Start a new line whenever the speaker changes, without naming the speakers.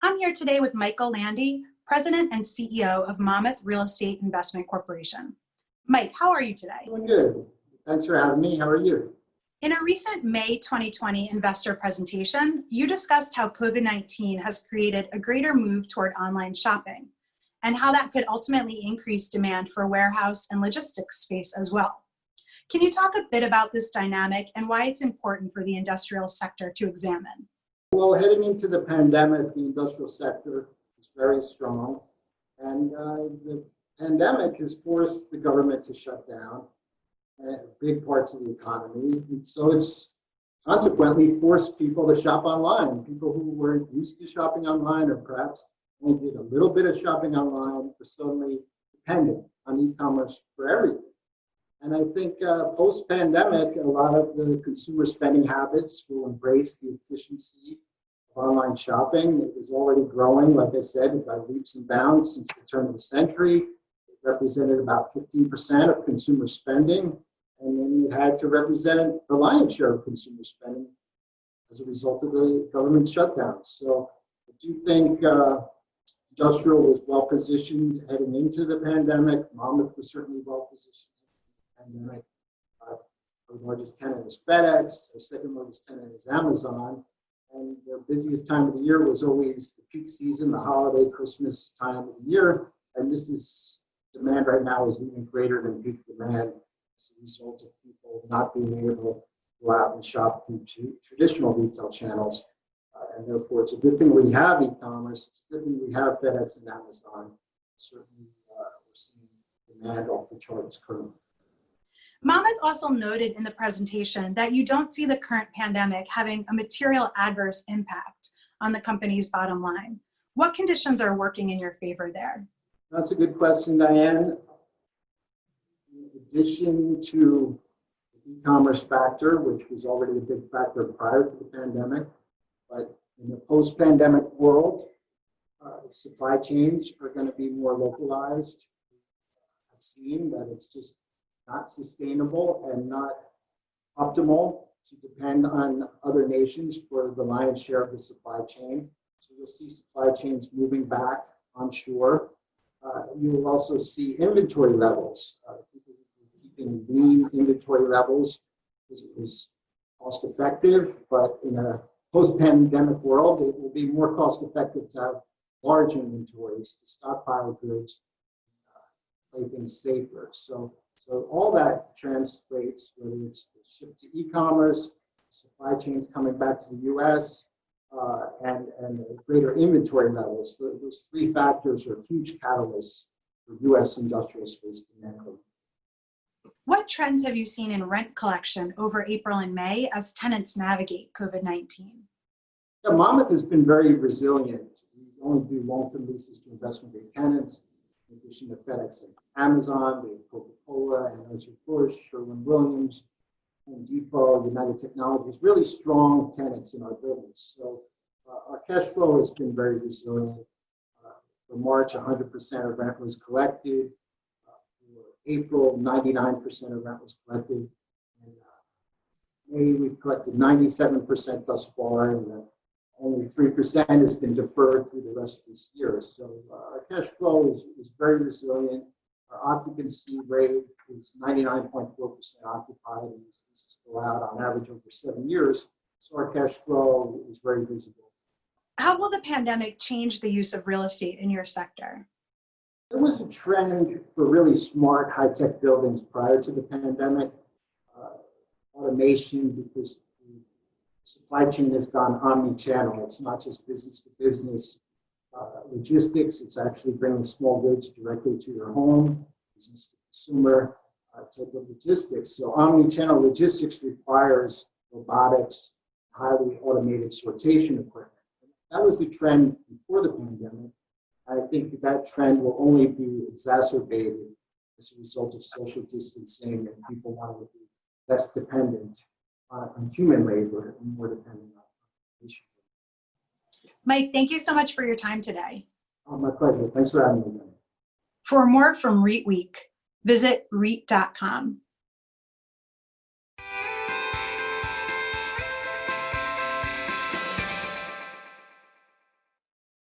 I'm here today with Michael Landy, President and CEO of Monmouth Real Estate Investment Corporation. Mike, how are you today?
Doing good. Thanks for having me. How are you?
In a recent May 2020 investor presentation, you discussed how COVID-19 has created a greater move toward online shopping and how that could ultimately increase demand for warehouse and logistics space as well. Can you talk a bit about this dynamic and why it's important for the industrial sector to examine?
Well, heading into the pandemic, the industrial sector is very strong, and the pandemic has forced the government to shut down big parts of the economy. And so it's consequently forced people to shop online. People who weren't used to shopping online or perhaps only did a little bit of shopping online were suddenly dependent on e-commerce for everything. And I think post-pandemic, a lot of the consumer spending habits will embrace the efficiency of online shopping. It was already growing, like I said, by leaps and bounds since the turn of the century. It represented about 15% of consumer spending, and then it had to represent the lion's share of consumer spending as a result of the government shutdown. So I do think industrial was well positioned heading into the pandemic. Monmouth was certainly well positioned. Pandemic. Our largest tenant is FedEx, our second largest tenant is Amazon, and their busiest time of the year was always the peak season, the holiday, Christmas time of the year, and this is, demand right now is even greater than peak demand as a result of people not being able to go out and shop through traditional retail channels, and therefore it's a good thing we have e-commerce, it's a good thing we have FedEx and Amazon. Certainly we're seeing demand off the charts currently.
Monmouth also noted in the presentation that you don't see the current pandemic having a material adverse impact on the company's bottom line. What conditions are working in your favor there?
That's a good question, Diane. In addition to the e-commerce factor, which was already a big factor prior to the pandemic, but in the post-pandemic world, supply chains are going to be more localized. I've seen that it's just not sustainable and not optimal to depend on other nations for the lion's share of the supply chain. So you'll see supply chains moving back onshore. You will also see inventory levels. People keeping lean inventory levels is cost effective, but in a post-pandemic world, it will be more cost effective to have large inventories, to stockpile goods, play things safer. So all that translates, whether it's the shift to e-commerce, supply chains coming back to the U.S., and greater inventory levels. Those three factors are huge catalysts for U.S. industrial space demand.
What trends have you seen in rent collection over April and May as tenants navigate COVID-19?
Yeah, Monmouth has been very resilient. We only do long-term leases to investment-grade tenants. In addition to FedEx and Amazon, we have Coca-Cola, Anheuser-Busch, Sherwin-Williams, Home Depot, United Technologies, really strong tenants in our buildings. So our cash flow has been very resilient. For March, 100% of rent was collected. For April, 99% of rent was collected. In May, we've collected 97% thus far, and only 3% has been deferred through the rest of this year. So our cash flow is very resilient. Our occupancy rate is 99.4% occupied, and these leases go out on average over 7 years. So our cash flow is very visible.
How will the pandemic change the use of real estate in your sector?
There was a trend for really smart, high-tech buildings prior to the pandemic. Automation, because the supply chain has gone omni-channel. It's not just business to business logistics. It's actually bringing small goods directly to your home, business to consumer type of logistics. So omni-channel logistics requires robotics, highly automated sortation equipment. That was the trend before the pandemic. I think that trend will only be exacerbated as a result of social distancing and people wanting to be less dependent on human labor and more dependent on automation.
Mike, thank you so much for your time today.
Oh, my pleasure. Thanks for having me.
For more from REIT Week, visit REIT.com.